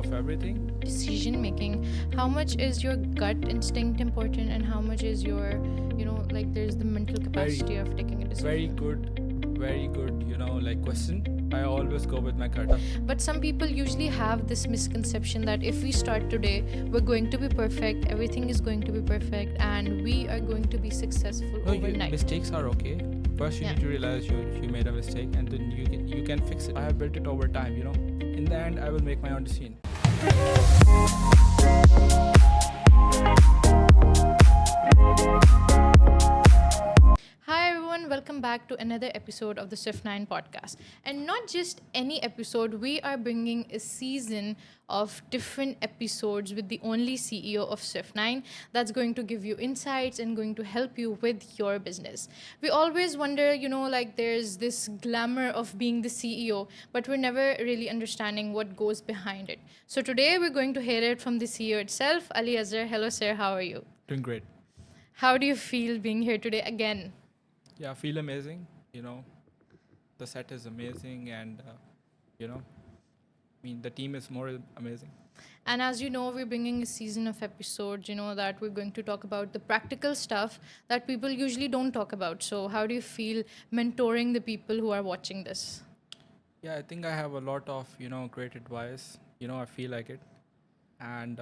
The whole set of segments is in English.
of everything. Decision making, how much is your gut instinct important and how much is your, there's the mental capacity of taking a decision? Very good, like question. I always go with my gut. But some people usually have this misconception that if we start today, we're going to be perfect, everything is going to be perfect, and we are going to be successful No, overnight. mistakes are okay. First, you Yeah. need to realize you made a mistake, and then you can fix it. I have built it over time. In the end, I will make my own decision. Hi everyone, welcome back to another episode of the Swift 9 podcast. And not just any episode, we are bringing a season of different episodes with the only CEO of Swift 9 that's going to give you insights and going to help you with your business. We always wonder, there's this glamour of being the CEO, but we're never really understanding what goes behind it. So today we're going to hear it from the CEO itself. Ali Azhar, hello sir, how are you? Doing great. How do you feel being here today again? Yeah, I feel amazing. The set is amazing, and the team is more amazing. And as you know, we're bringing a season of episodes, that we're going to talk about the practical stuff that people usually don't talk about. So, how do you feel mentoring the people who are watching this? Yeah, I think I have a lot of great advice. I feel like it, and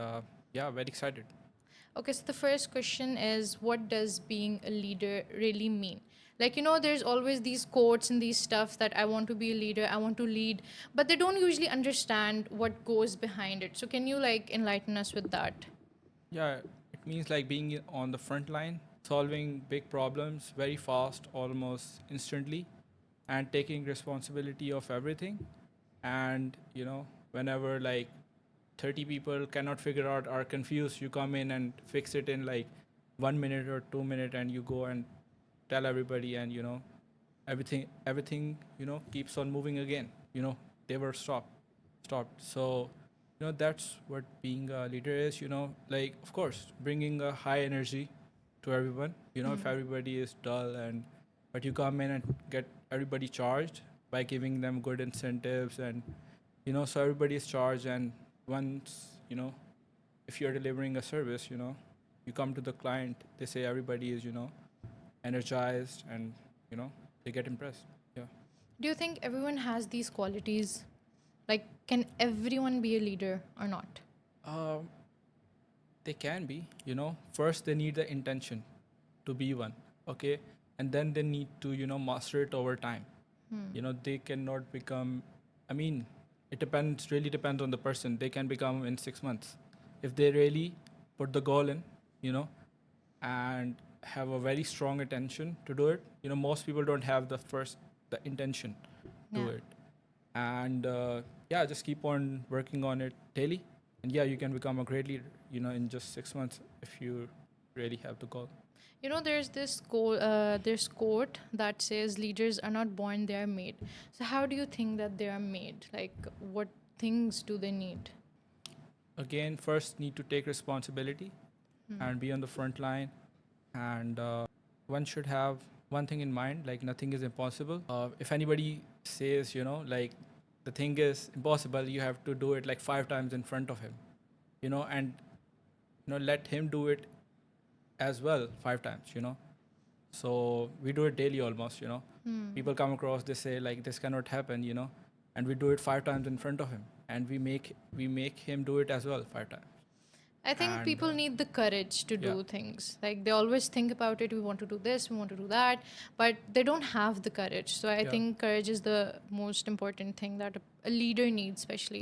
yeah, very excited. Okay, so the first question is, what does being a leader really mean? There's always these quotes and these stuff that I want to be a leader, I want to lead, but they don't usually understand what goes behind it. So, can you enlighten us with that? Yeah, it means like being on the front line, solving big problems very fast, almost instantly, and taking responsibility of everything. And whenever like 30 people cannot figure out, are confused, you come in and fix it in like 1 minute or 2 minutes, and you go and tell everybody, and everything keeps on moving again. They were stopped. So that's what being a leader is. Like, of course, bringing a high energy to everyone. If everybody is dull, but you come in and get everybody charged by giving them good incentives, and so everybody is charged. And once if you're delivering a service, you come to the client, they say everybody is energized, and they get impressed. Yeah. Do you think everyone has these qualities? Can everyone be a leader or not? um, they can be. First they need the intention to be one. Okay. And then they need to master it over time. They cannot become, I mean, it really depends on the person. They can become in 6 months if they really put the goal in, you know and have a very strong attention to do it. Most people don't have the intention to Yeah. it. And yeah, just keep on working on it daily, and yeah, you can become a great leader in just 6 months if you really have the goal. There's this quote that says leaders are not born, they are made. So how do you think that they are made? What things do they need? Again, first need to take responsibility and be on the front line. And one should have one thing in mind, like nothing is impossible. If anybody says like the thing is impossible, you have to do it like 5 times in front of him, and let him do it as well 5 times. So we do it daily almost. People come across, they say like this cannot happen, and we do it 5 times in front of him, and we make him do it as well 5 times. I think And people need the courage to yeah. do things. Like they always think about it, we want to do this, we want to do that, but they don't have the courage. So I Yeah. think courage is the most important thing that a leader needs, especially.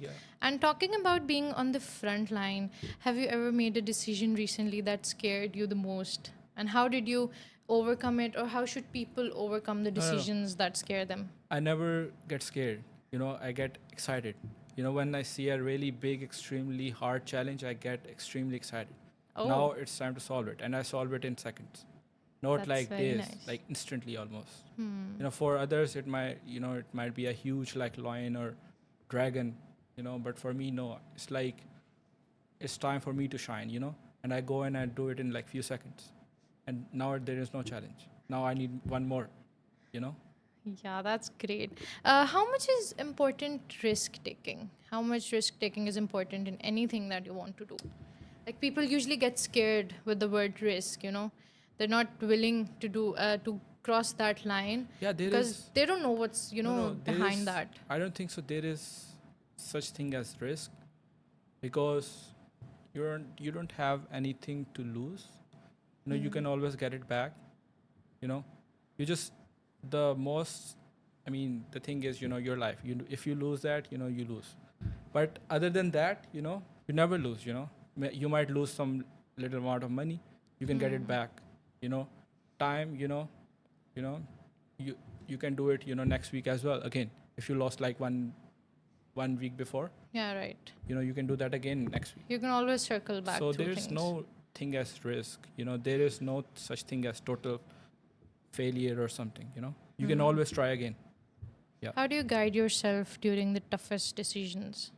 Yeah. And talking about being on the front line, have you ever made a decision recently that scared you the most? And how did you overcome it, or how should people overcome the No, no, no. decisions that scare them? I never get scared. I get excited. When I see a really big, extremely hard challenge, I get extremely excited. Oh, Now it's time to solve it, and I solve it in seconds, not that's like very days, nice. like instantly almost. For others it might be a huge like lion or dragon, but for me, no. It's like it's time for me to shine, and I go and I do it in like few seconds, and now there is no challenge. Now I need one more, you know. Yeah, that's great. How much is important risk taking? How much risk taking is important in anything that you want to do? Like people usually get scared with the word risk, they're not willing to do to cross that line Yeah, there because is. they don't know what's No, there behind is. that. I don't think so. There is such thing as risk because you don't have anything to lose. You can always get it back. You know, you just the most. I mean, the thing is, your life. If you lose that, you lose. But other than that, you never lose. You might lose some little amount of money. You can get it back. You know, time. You know, you you can do it. Next week as well. Again, if you lost like one week before, Yeah, right. you can do that again next week. You can always circle back So through there is things. no thing as risk. There is no such thing as total failure or something. You can always try again. Yeah. How do you guide yourself during the toughest decisions?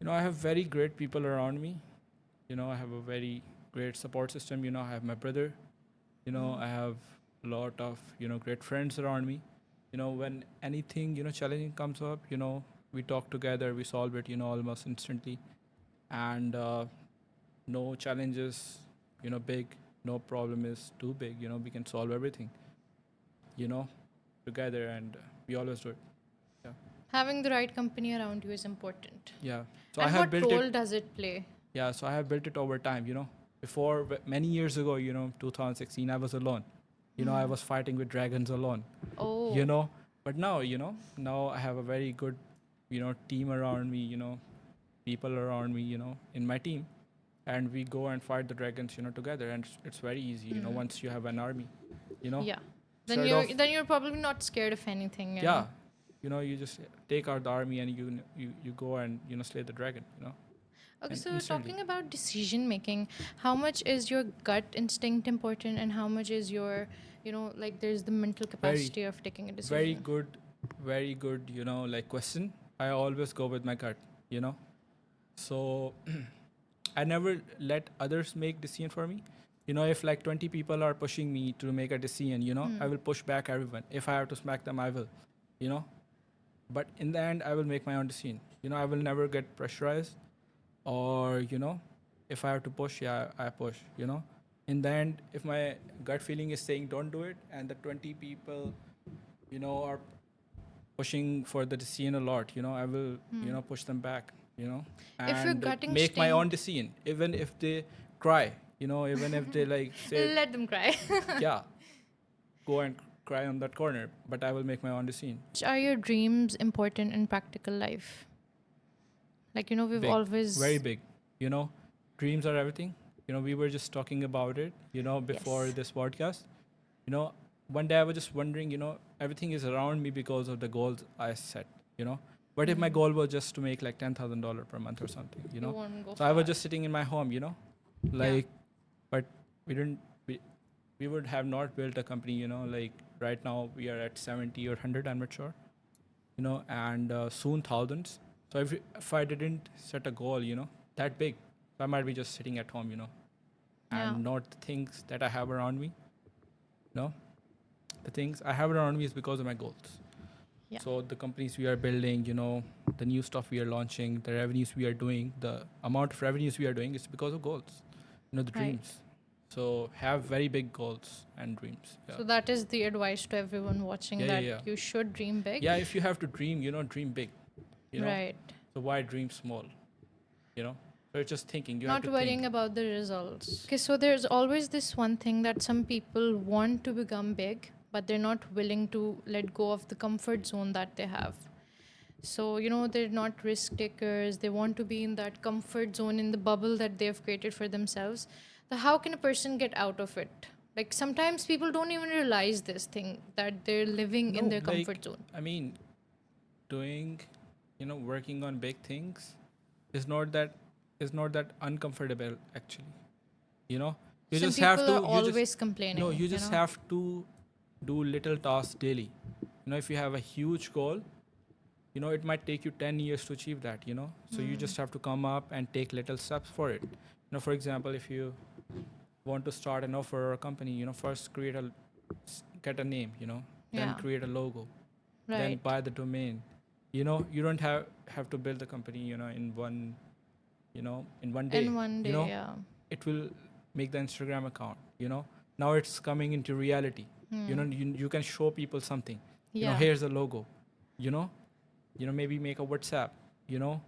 I have very great people around me. I have a very great support system. I have my brother. I have a lot of great friends around me. When anything challenging comes up, we talk together, we solve it, almost instantly. And no challenge is big, no problem is too big. We can solve everything, you know together, and we always do it. Yeah. Having the right company around you is important. Yeah. So I And have what built it. role does it play? Yeah, so I have built it over time. Before, many years ago, 2016, I was alone. I was fighting with dragons alone. Oh, you know but now, now I have a very good team around me, people around me, in my team, and we go and fight the dragons, together, and it's very easy, once you have an army, you know yeah. Then instead you're of, then you're probably not scared of anything. yeah, you just take out the army, and you go and slay the dragon, Okay, and so instantly. talking about decision making, how much is your gut instinct important and how much is your, like there's the mental Very, capacity of taking a very decision? good, very good, like, question. I always go with my gut, you know so I never let others make decision for me. If like 20 people are pushing me to make a decision, I will push back everyone. If I have to smack them, I will, you know but in the end, I will make my own decision. I will never get pressurized, or if I have to push, yeah, I push. In the end, if my gut feeling is saying don't do it, and the 20 people are pushing for the decision a lot, I will push them back, If your and gut make my own instinct, decision, even if they cry, even if they like say, let them cry. yeah, go and cry on that corner, but I will make my own decision. Are your dreams important in practical life? Like, we've Big, very always. big. you know Dreams are everything. We were just talking about it, before Yes. this podcast. you know One day I was just wondering, everything is around me because of the goals I set. What if my goal was just to make like $10,000 per month or something? You won't go So I was far. just sitting in my home, Yeah. like, but we didn't. We would have not built a company, like right now we are at 70 or 100. I'm not sure, and soon thousands. So if I didn't set a goal, that big, I might be just sitting at home, Yeah. and not the things that I have around me. No, the things I have around me is because of my goals. Yeah. So the companies we are building, the new stuff we are launching, the revenues we are doing, the amount of revenues we are doing is because of goals, the Right. dreams. So have very big goals and dreams. Yeah. So that is the advice to everyone watching, Yeah, yeah, that yeah. you should dream big. Yeah, if you have to dream, dream big. You know. Right. So why dream small? So it's just thinking. You have Not to think. worrying about the results. Okay, so there's always this one thing that some people want to become big, but they're not willing to let go of the comfort zone that they have. So, they're not risk takers. They want to be in that comfort zone, in the bubble that they've created for themselves. So, how can a person get out of it? Like, sometimes people don't even realize this thing, that they're living in No, their like, comfort zone. I mean, doing, working on big things is not that uncomfortable actually. You know, you Some just have people are to. You just always no. complaining, You just have to do little tasks daily. If you have a huge goal, it might take you 10 years to achieve that. So you just have to come up and take little steps for it. For example, if you want to start an offer or a company, first get a name. then Yeah. create a logo, then Right. buy the domain. You don't have to build the company, in one day. And one You day, know, yeah. it will make the Instagram account. Now it's coming into reality. You can show people something. Yeah. Here's the logo. You know, maybe make a WhatsApp. You know,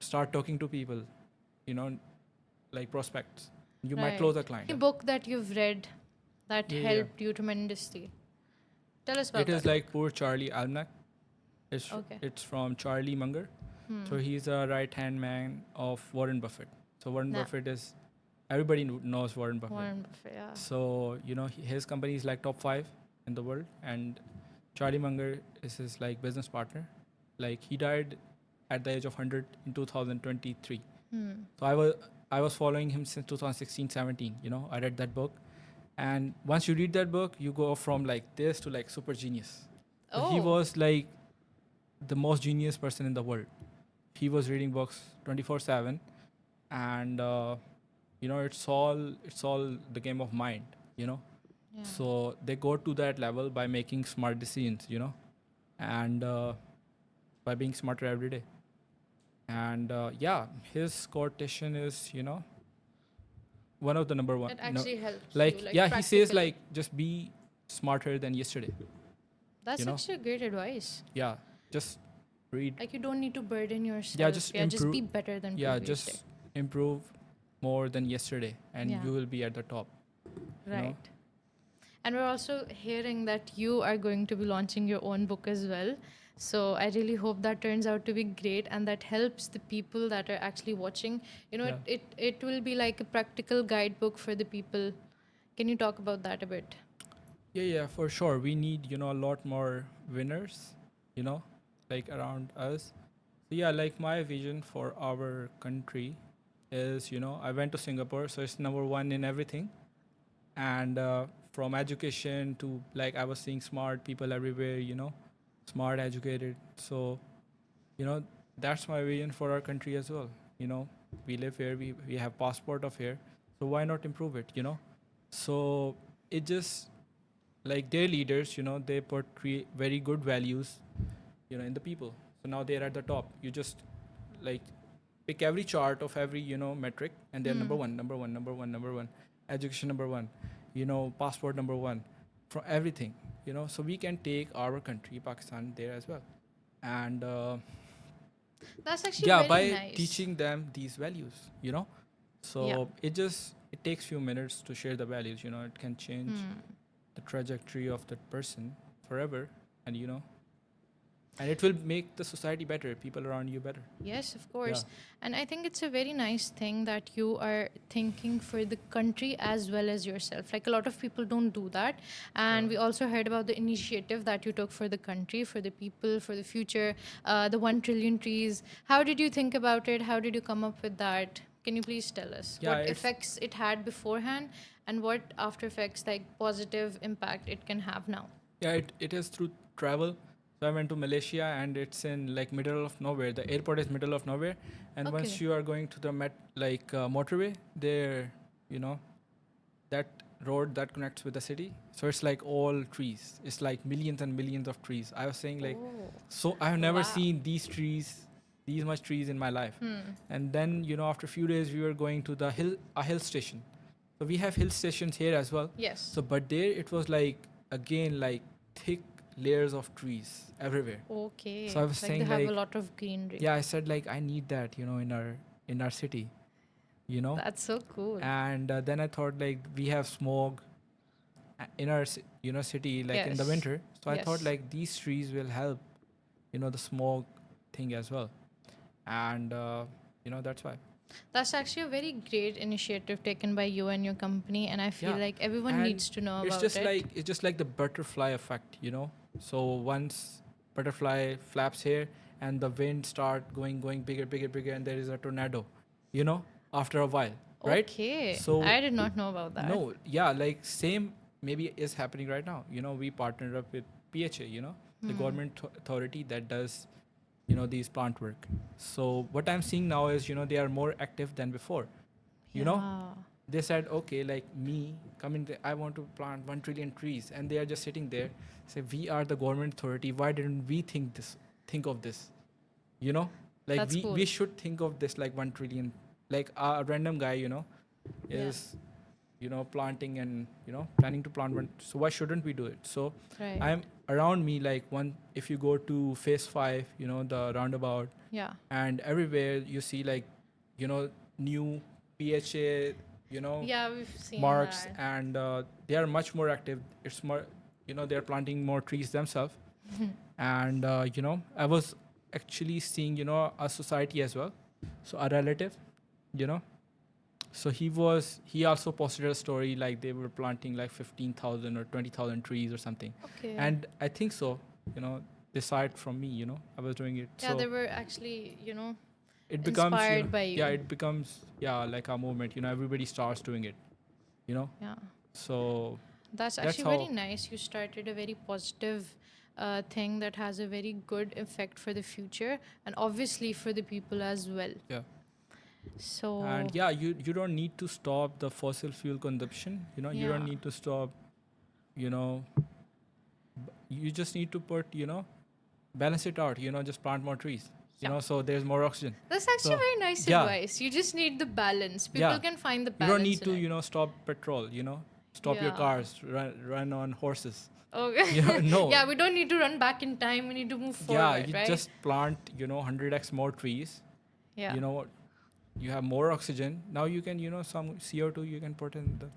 start talking to people. You know, like prospects. You might Right. close a client. Any book that you've read that Yeah, yeah. helped you tremendously? Tell us It about is that like book. Poor Charlie Almanac. Okay. It's from Charlie Munger. So he's a right hand man of Warren Buffett. So Warren Nah. Buffett is everybody knows Warren Buffett. Warren Buffett, yeah. So his company is like top 5 in the world, and Charlie Munger is his like business partner. Like he died at the age of 100 in 2023. So I was following him since 2016-17. I read that book, and once you read that book, you go from like this to like super genius. So he Oh. was like the most genius person in the world. He was reading books 24/7, and it's all the game of mind. Yeah. So they go to that level by making smart decisions. And by being smarter every day. And yeah, his quotation is one of the number one. It actually helps Like you, like yeah, he says practically. like just be smarter than yesterday. That's you know actually great advice. yeah, just read. Like you don't need to burden yourself. Yeah, just Just be improve. better than Yeah, previous day. just improve more than yesterday, and Yeah. you will be at the top. Right. And we're also hearing that you are going to be launching your own book as well. So I really hope that turns out to be great and that helps the people that are actually watching. Yeah. It will be like a practical guidebook for the people. Can you talk about that a bit? Yeah, for sure. We need, a lot more winners, like around us. So yeah, like my vision for our country is, I went to Singapore, so it's number one in everything. And from education to like I was seeing smart people everywhere, smart, educated. So, you know, that's my vision for our country as well. We live here, we have passport of here. So why not improve it? So it just like their leaders, they portray very good values, in the people. So now they're at the top. You just like pick every chart of every, metric, and they're number one, number one, number one, number one, education number one, passport number one, from everything, so we can take our country, Pakistan, there as well. And That's actually yeah, very by nice. teaching them these values, so it takes few minutes to share the values. It can change the trajectory of that person forever, and and it will make the society better, people around you better. Yes, of course. And I think it's a very nice thing that you are thinking for the country as well as yourself. Like a lot of people don't do that. And we also heard about the initiative that you took for the country, for the people, for the future, the 1 trillion trees. How did you think about it? How did you come up with that? Can you please tell us Yeah, what it's- effects it had beforehand and what after effects, like positive impact it can have now? Yeah, it is through travel. So I went to Malaysia, and it's in like middle of nowhere. The airport is middle of nowhere, and once Okay. you are going to the motorway, there, that road that connects with the city. So it's like all trees. It's like millions and millions of trees. I was saying like, Oh. so I have never Wow. seen these much trees in my life. And then after a few days, we were going to a hill station. So we have hill stations here as well. Yes. So but there it was like again like thick layers of trees everywhere. Okay. So I was like saying they have like, a lot of greenery. yeah, I said like I need that, in our city, That's so cool. and then I thought like we have smog in our city, like in the Yes. winter. So I thought Yes. like these trees will help, the smog thing as well. And that's why. That's actually a very great initiative taken by you and your company, and I feel Yeah. like everyone And needs to know it's about just it. like it's just like the butterfly effect. So once butterfly flaps here, and the wind start going bigger, bigger, bigger, and there is a tornado, after a while, right? Okay. So I did not know about that. no, yeah, like same maybe is happening right now. We partnered up with PHA, the government authority that does, these plant work. So what I'm seeing now is, they are more active than before. Yeah. they said, okay, like me coming there, I want to plant 1 trillion trees, and they are just sitting there, say, we are the government authority. Why didn't we think of this? You know, like That's cool. we should think of this like 1 trillion. Like a random guy, Yeah. is planting and planning to plant one. So why shouldn't we do it? So Right. I'm around me like one. If you go to phase 5, the roundabout, Yeah. and everywhere you see like new PHA, Yeah, we've seen marks, that. and they are much more active. It's more, they're planting more trees themselves. And I was actually seeing a society as well, so a relative, you know so he also posted a story like they were planting like 15,000 or 20,000 trees or something. Okay. And I think so, decide from me, I was doing it. Yeah, So they were actually, it becomes, inspired by you. yeah, it becomes, yeah, like a movement, everybody starts doing it, you know. Yeah. So That's that's actually very how, nice. You started a very positive thing that has a very good effect for the future and obviously for the people as well. yeah. So, And yeah, you don't need to stop the fossil fuel consumption, you yeah. don't need to stop, you know you just need to put, balance it out, just plant more trees, Yeah. so there's more oxygen. That's actually So very nice yeah, advice. You just need the balance. People yeah, can find the you don't balance need in to, it. stop petrol, stop your Yeah. cars, run on horses. Okay. No. Yeah, we don't need to run back in time. We need to move Yeah, forward, you right? just plant, 100x more trees. Yeah. You have more oxygen. Now you can, some CO2 you can put in the.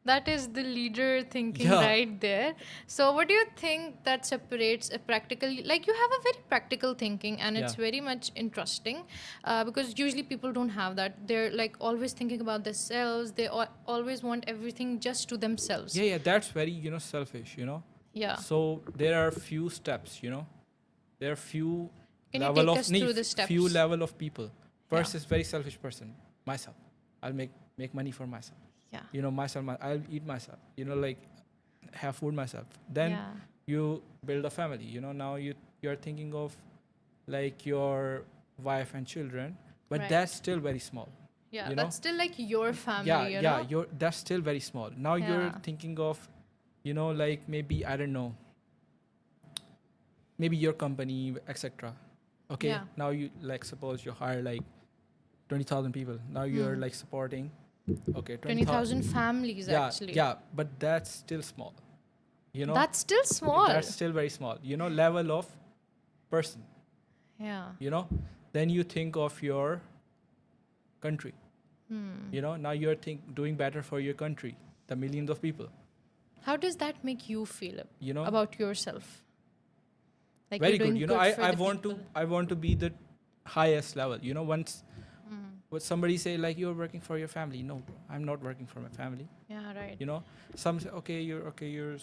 That is the leader thinking Yeah. right there. So, what do you think that separates a practical, like you have a very practical thinking, and it's Yeah. very much interesting because usually people don't have that. They're like always thinking about themselves, they always want everything just to themselves. Yeah, that's very, selfish, Yeah. So there are few steps, there are few Can you level take of us through the few steps? level of people. Yeah. First is very selfish person, myself. I'll make money for myself. Yeah. Myself, I'll eat myself. Like have food myself. Then Yeah. you build a family. Now you're thinking of like your wife and children, but Right. that's still very small. Yeah. you know That's still like your family, yeah, you yeah, know? that's still very small. Now you're Yeah. thinking of, like maybe, I don't know, maybe your company, etc. Okay. Yeah. Now you, like, suppose you hire like 20,000 people. Now you're like supporting, okay, 20,000 20,000. families Yeah, actually. yeah, but that's still small. That's still small. That's still very small. Level of person. Yeah. Then you think of your country. Now you're doing better for your country, the millions of people. How does that make you feel You know, about yourself? Like very you're good. doing good I for I the want people. I want to be the highest level. Once would somebody say like you're working for your family? No, bro, I'm not working for my family. Yeah, right. Some say you're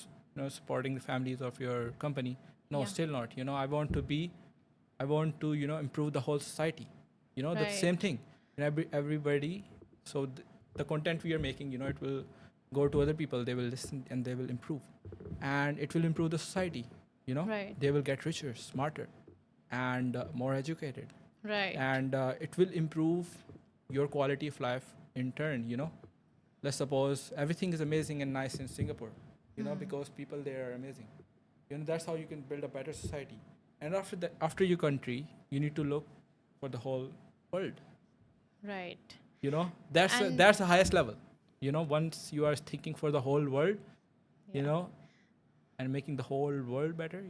supporting the families of your company. No, Yeah. still not. I want to improve the whole society. The same Right. thing. Everybody. So the content we are making, it will go to other people. They will listen and they will improve, and it will improve the society. Right. They will get richer, smarter, and more educated, Right. and it will improve your quality of life in turn. Let's suppose everything is amazing and nice in Singapore, because people there are amazing. That's how you can build a better society. And after your country, you need to look for the whole world. Right. That's And that's the highest level. Once you are thinking for the whole world, you yeah. know, and making the whole world better,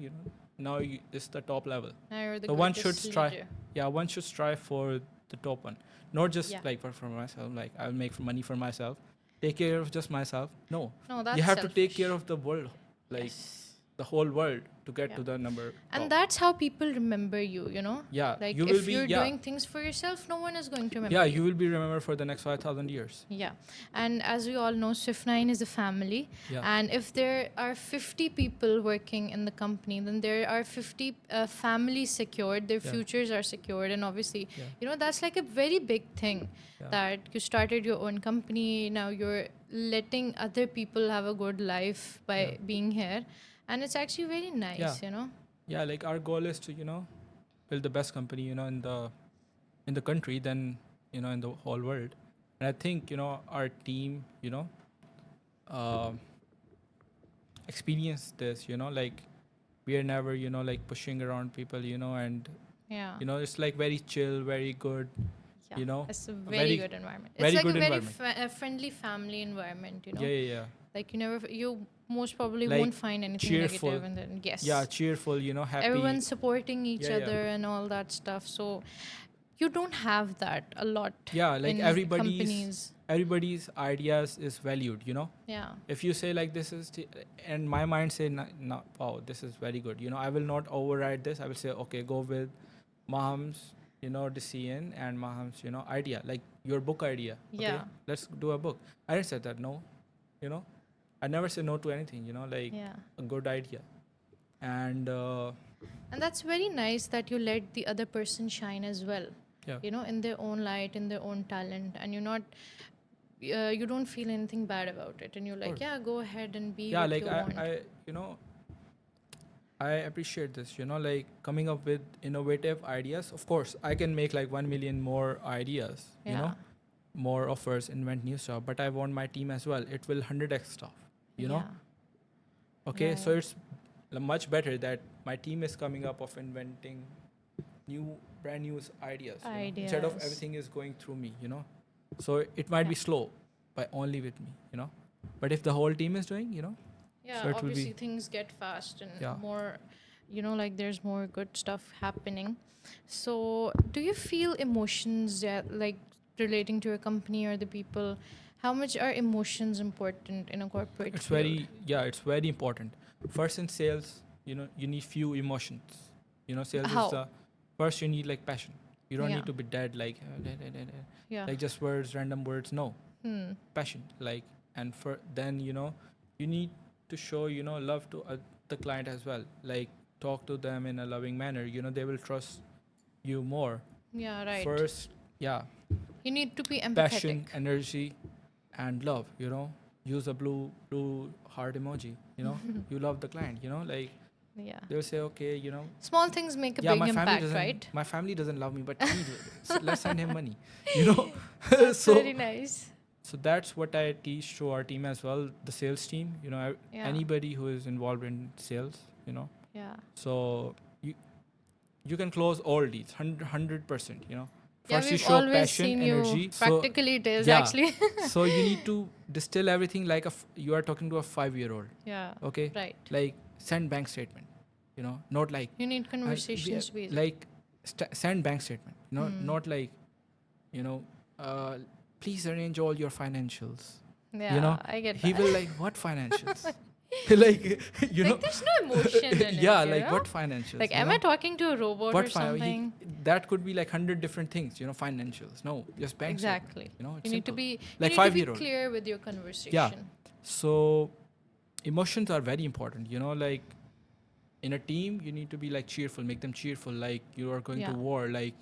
now this is the top level. Now you're the So one should greatest strive. leader. Yeah, one should strive for the top one, not just Yeah. like for myself. Like I'll make money for myself, take care of just myself. No, No, that's you have to take selfish. care of the world, like Yes. the whole world, to get Yeah. to the number. And top. that's how people remember you, Yeah, Like you will if be. you're Yeah, doing things for yourself, no one is going to remember yeah, you. you will be remembered for the next 5,000 years. Yeah. And as we all know, Swift 9 is a family. Yeah. And if there are 50 people working in the company, then there are 50 families secured, their Yeah. futures are secured. And obviously, Yeah. that's like a very big thing Yeah. that you started your own company. Now you're letting other people have a good life by Yeah. being here. And it's actually very nice, Yeah, like our goal is to build the best company in the country, then in the whole world. And I think, our team, uh, experience this, like we are never, like pushing around people, and, Yeah. it's like very chill, very good, Yeah. It's a a very very, good environment. It's very like a good very environment. friendly family environment, Yeah, yeah, yeah. Like you most probably Like won't find anything cheerful. negative, and then Yeah, yes, cheerful, happy. everyone's supporting each Yeah, yeah. other and all that stuff. So you don't have that a lot Yeah, like in companies. everybody's ideas is valued, Yeah. if you say like this is and my mind say no, wow, this is very good, I will not override this. I will say okay, go with Maham's, decision and Maham's, idea, like your book idea. Okay, Yeah. let's do a book. I didn't say that no, you know I never say no to anything, like Yeah. a good idea. And And that's very nice that you let the other person shine as well, yeah, in their own light, in their own talent, and you don't feel anything bad about it. And you're of like, course. yeah, go ahead and be Yeah, what like you want. I appreciate this, like coming up with innovative ideas. Of course, I can make like 1 million more ideas, Yeah. more offers, invent new stuff, but I want my team as well. It will 100x stuff, Yeah. Okay, so Right. it's much better that my team is coming up of inventing new, brand new ideas, instead of Ideas. everything is going through me, So it might Yeah. be slow, but only with me, But if the whole team is doing, Yeah, so it will obviously be, things get fast and yeah. more, like there's more good stuff happening. So, do you feel emotions, like relating to your company or the people? How much are emotions important in a corporate It's field? very, yeah, it's very important. First in sales, you need few emotions. Sales is How? the first. You need like passion. You don't Yeah. need to be dead like Yeah. like just words, random words. No, Hmm. passion. Like, and for then you need to show love to the client as well. Like talk to them in a loving manner. They will trust you more. Yeah, right. First, yeah, You need to be passion, empathetic. energy, and love. Use a blue heart emoji. You love the client. Like Yeah. they'll say okay. Small things make a Yeah, big impact, right? my family doesn't love me, but let's send him money. You know, That's so very nice. so that's what I teach to our team as well, the sales team. Yeah. Anybody who is involved in sales. Yeah. So you can close all deals 100%. Yeah, First you we've show always passion, seen you energy. So practically it is yeah, actually. so you need to distill everything like you are talking to a 5-year-old. Yeah. Okay, Right. like send bank statement. Not like You need conversations to be. like send bank statement. Hmm. Not like you know uh, please arrange all your financials. Yeah, I get He that. will like what financials. Like Like, there's no emotion in yeah, it, like what financials. Like, am I talking to a robot or What something? that could be like 100 different things. Financials. No, just bank statement. Exactly. It's You need to simple. be Like you need to be 5-year-old. clear with your Yeah. conversation. So emotions are very important. Like in a team, you need to be like cheerful, make them cheerful. Like you are going to Yeah. war. Like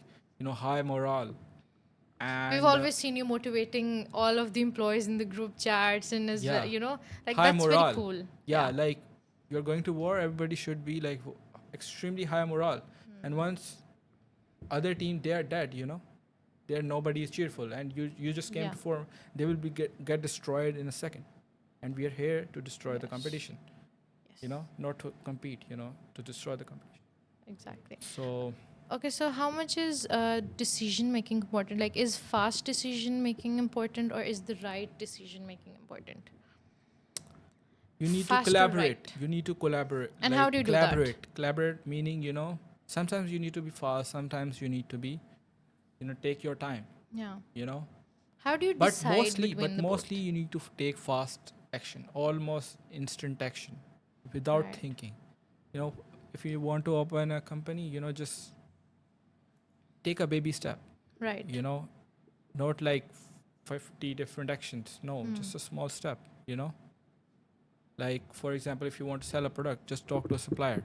high morale. We've And always seen you motivating all of the employees in the group chats and as well, yeah, like high that's very morale. cool. Yeah, like you're going to war. Everybody should be like extremely high morale. And once other team they are dead, there nobody is cheerful, and you just came Yeah. to form. They will be get destroyed in a second, and we are here to destroy the Yes. competition. Yes. Not to compete. To destroy the competition. Exactly. So Okay, so how much is decision making important? Like, is fast decision making important, or is the right decision making important? you need to Fast or collaborate. right? You need to collaborate. And how Like do you do that? collaborate meaning sometimes you need to be fast. Sometimes you need to be take your time. Yeah. You know, How do you but decide between the mostly both? you need to take fast action, almost instant action, without Right. thinking. If you want to open a company, just take a baby step. Right. Not like 50 different actions. No, just a small step. Like for example, if you want to sell a product, just talk to a supplier.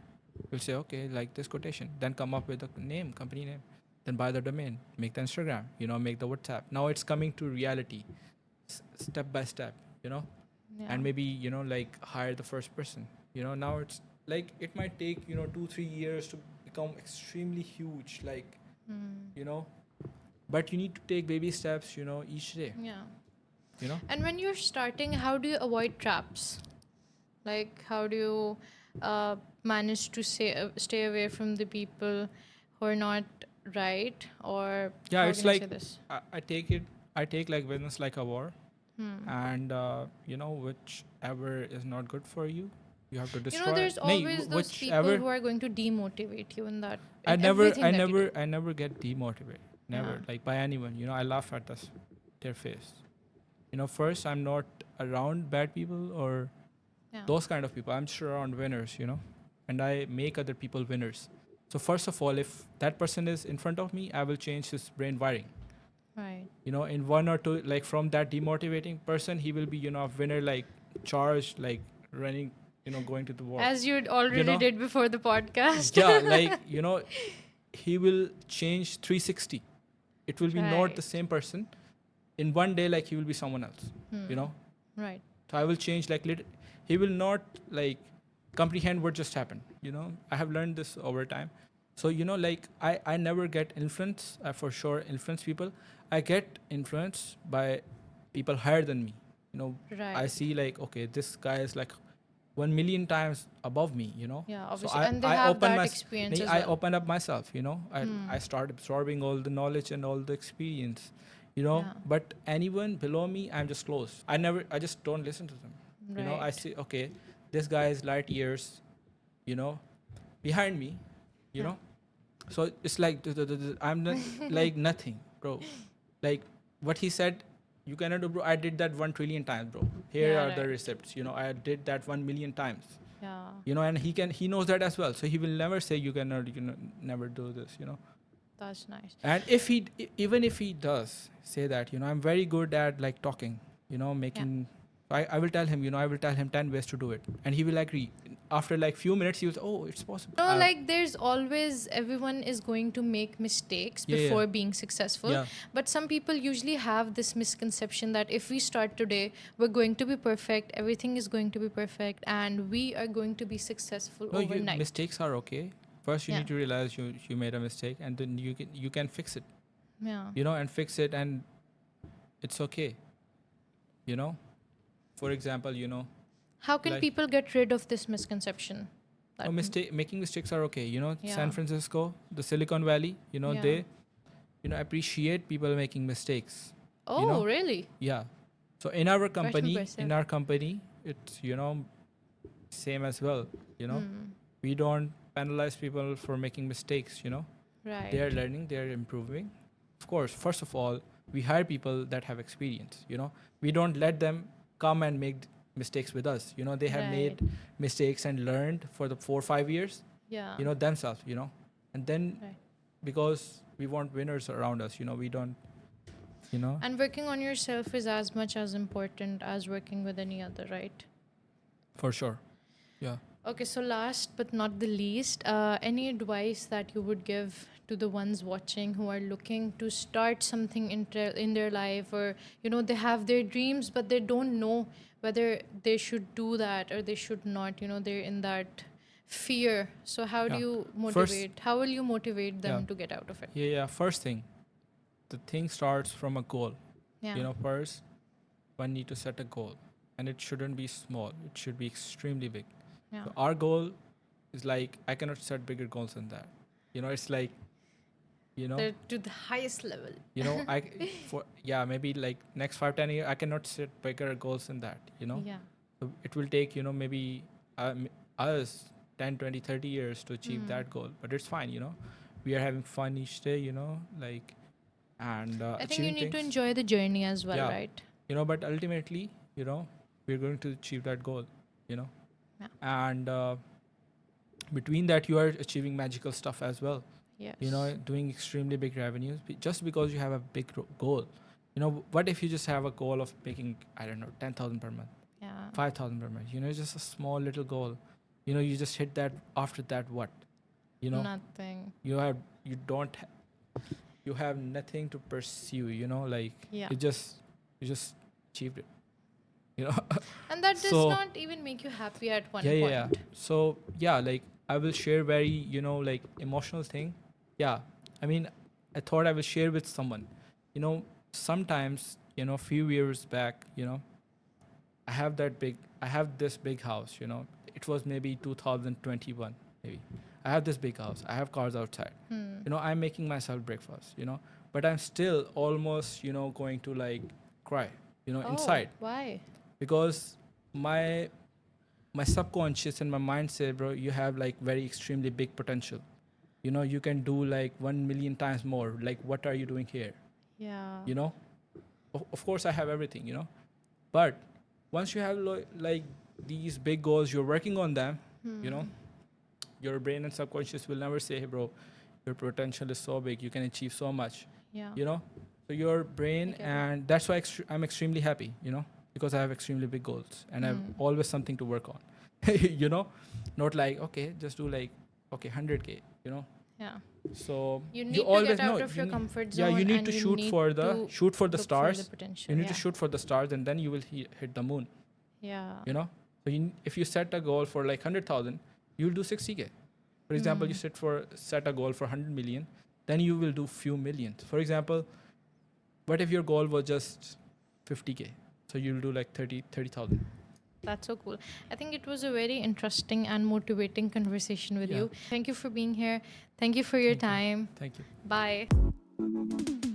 You'll say okay, like this quotation, then come up with a name, company name, then buy the domain, make the Instagram, make the WhatsApp. Now it's coming to reality, step by step. Yeah. And maybe like hire the first person. Now it's like it might take 2-3 years to become extremely huge, like Mm. but you need to take baby steps, each day, Yeah. you know. And when you're starting, how do you avoid traps? Like, how do you manage to stay away from the people who are not right? Or Yeah, how it's can I say like this? I take like business like a war, Hmm. and whichever is not good for you, you have to You know, destroy. there's Nay, always those people whichever. who are going to demotivate you in that, I in never, everything I that you do. never, I never get demotivated. Yeah. Never, like by anyone. I laugh at their face. First, I'm not around bad people or Yeah. those kind of people. I'm just around winners. And I make other people winners. So first of all, if that person is in front of me, I will change his brain wiring. Right. In one or two, like from that demotivating person, he will be, a winner, like charged, like running, going to the war. As you You already know, did before the podcast. yeah, like, he will change 360. It will be not Right. the same person. In one day, like he will be someone else, you know. Right. So I will change, like, he will not like comprehend what just happened. I have learned this over time. So, like I never get influence, for sure, influence people. I get influenced by people higher than me. I Right. see like, okay, this guy is like 1 million times above me. Yeah, So obviously. I And they I have open that my experience as I well. open up myself. I start absorbing all the knowledge and all the experience. Yeah. But anyone below me, I'm just close. I just don't listen to them. I Right. see, okay, this guy is light years, you know, behind me, you Yeah. know. So it's like I'm not like nothing, bro. Like what he said, you cannot do, bro. I did that 1 trillion times, bro. Here Yeah, are the right. receipts. I did that 1 million times. Yeah. And he knows that as well. So he will never say you cannot, never do this. That's nice. And even if he does say that, I'm very good at like talking, Yeah. making. I will tell him, I will tell him 10 ways to do it, and he will agree. After like few minutes, he will say, "Oh, it's possible." No, like there's always, everyone is going to make mistakes Yeah, yeah, before being successful. yeah. But some people usually have this misconception that if we start today, we're going to be perfect, everything is going to be perfect, and we are going to be successful No, overnight. mistakes are okay. First, you Yeah. need to realize you made a mistake, and then you can fix it. Yeah. And fix it, and it's okay. You know, for example, How can like people get rid of this misconception? no, making mistakes are okay. Yeah. San Francisco, the Silicon Valley, Yeah. they appreciate people making mistakes. Oh, really? Yeah. So in our Quite impressive. company, it's same as well. Hmm. We don't penalize people for making mistakes. Right. They are learning, they are improving. Of course, first of all, we hire people that have experience. We don't let them come and make mistakes with us. They have made Right. mistakes and learned for the 4 or 5 years. Yeah. Themselves. And then Right. because we want winners around us. We don't. And working on yourself is as much as important as working with any other, right? For sure. Yeah. Okay, so last but not the least, any advice that you would give to the ones watching who are looking to start something in their life, or they have their dreams but they don't know whether they should do that or they should not, they're in that fear. So how do Yeah. you First, motivate? How will you motivate them yeah. to get out of it? Yeah. First thing, the thing starts from a goal. Yeah. First, one need to set a goal, and it shouldn't be small. It should be extremely big. Yeah. So our goal is like I cannot set bigger goals than that. It's like, They're to the highest level. I maybe like next 5-10 years I cannot set bigger goals than that. Yeah. So it will take maybe us 10, 20, 30 years to achieve that goal, but it's fine. We are having fun each day. Like and I think you achieving need to things. enjoy the journey as well, Yeah. right? But ultimately, we're going to achieve that goal. Yeah. And between that, you are achieving magical stuff as well. Yes. Doing extremely big revenues just because you have a big goal. What if you just have a goal of making, I don't know, 10,000 per month, Yeah. 5,000 per month? It's just a small little goal. You just hit that. After that, what? Nothing. You have nothing to pursue. Like Yeah. you just achieved it. And that does So- not even make you happy at one yeah, point. yeah. So yeah, like I will share very like emotional thing. Yeah, I mean, I thought I will share with someone. you know, sometimes, few years back, I have this big house, it was maybe 2021, maybe. I have this big house. I have cars outside. I'm making myself breakfast, but I'm still almost, going to like cry, Oh, inside, why? because my my subconscious and my mind say, bro, you have like very extremely big potential. You can do like 1 million times more. Like, what are you doing here? Yeah. You know, of course I have everything, but once you have like these big goals, you're working on them, your brain and subconscious will never say, hey, bro, your potential is so big, you can achieve so much, Yeah. so your brain, get it. and that's why I'm extremely happy, because I have extremely big goals and I have always something to work on. Not like, okay, just do like, okay, 100K, Yeah. so You need you to always get out know, of your comfort yeah, zone, you need and to you shoot need for the to shoot for the look for the stars. potential. You need Yeah. to shoot for the stars, and then you will hit the moon. Yeah. So if you set a goal for like 100,000, you'll do 60K. For example, you set a goal for 100 million, then you will do few millions. For example, what if your goal was just 50K? So you'll do like 30,000. That's so cool. I think it was a very interesting and motivating conversation with Yeah. you. Thank you for being here. Thank you for your Thank you. time. Thank you. Bye.